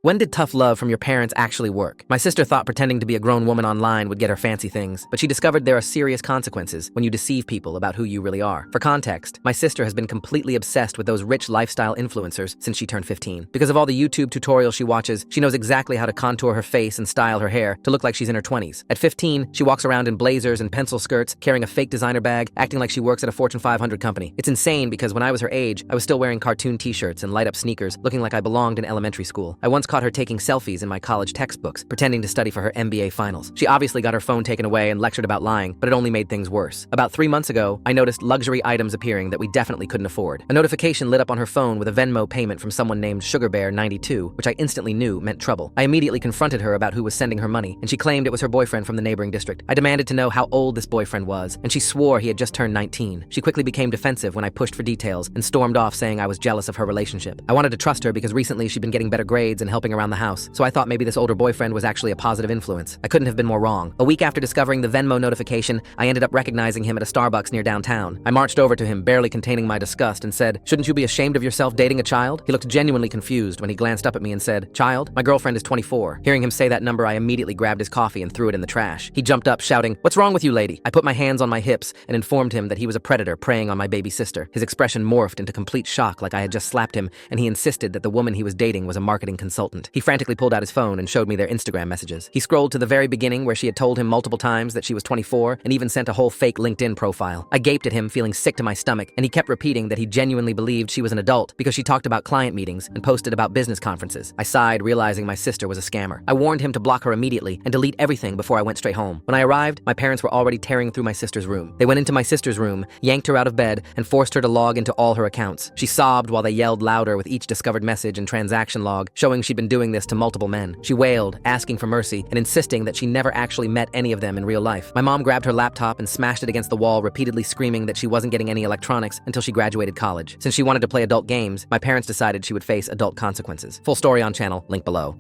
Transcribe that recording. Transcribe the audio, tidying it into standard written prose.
When did tough love from your parents actually work? My sister thought pretending to be a grown woman online would get her fancy things, but she discovered there are serious consequences when you deceive people about who you really are. For context, my sister has been completely obsessed with those rich lifestyle influencers since she turned 15. Because of all the YouTube tutorials she watches, she knows exactly how to contour her face and style her hair to look like she's in her 20s. At 15, she walks around in blazers and pencil skirts, carrying a fake designer bag, acting like she works at a Fortune 500 company. It's insane because when I was her age, I was still wearing cartoon t-shirts and light-up sneakers, looking like I belonged in elementary school. I once caught her taking selfies in my college textbooks, pretending to study for her MBA finals. She obviously got her phone taken away and lectured about lying, but it only made things worse. About 3 months ago, I noticed luxury items appearing that we definitely couldn't afford. A notification lit up on her phone with a Venmo payment from someone named SugarBear92, which I instantly knew meant trouble. I immediately confronted her about who was sending her money, and she claimed it was her boyfriend from the neighboring district. I demanded to know how old this boyfriend was, and she swore he had just turned 19. She quickly became defensive when I pushed for details and stormed off saying I was jealous of her relationship. I wanted to trust her because recently she'd been getting better grades and helping around the house, so I thought maybe this older boyfriend was actually a positive influence. I couldn't have been more wrong. A week after discovering the Venmo notification, I ended up recognizing him at a Starbucks near downtown. I marched over to him, barely containing my disgust, and said, "Shouldn't you be ashamed of yourself dating a child?" He looked genuinely confused when he glanced up at me and said, "Child? My girlfriend is 24. Hearing him say that number, I immediately grabbed his coffee and threw it in the trash. He jumped up, shouting, "What's wrong with you, lady?" I put my hands on my hips and informed him that he was a predator preying on my baby sister. His expression morphed into complete shock like I had just slapped him, and he insisted that the woman he was dating was a marketing consultant. He frantically pulled out his phone and showed me their Instagram messages. He scrolled to the very beginning where she had told him multiple times that she was 24 and even sent a whole fake LinkedIn profile. I gaped at him, feeling sick to my stomach, and he kept repeating that he genuinely believed she was an adult because she talked about client meetings and posted about business conferences. I sighed, realizing my sister was a scammer. I warned him to block her immediately and delete everything before I went straight home. When I arrived, my parents were already tearing through my sister's room. They went into my sister's room, yanked her out of bed, and forced her to log into all her accounts. She sobbed while they yelled louder with each discovered message and transaction log, showing she'd been doing this to multiple men. She wailed, asking for mercy and insisting that she never actually met any of them in real life. My mom grabbed her laptop and smashed it against the wall, repeatedly screaming that she wasn't getting any electronics until she graduated college. Since she wanted to play adult games, my parents decided she would face adult consequences. Full story on channel, link below.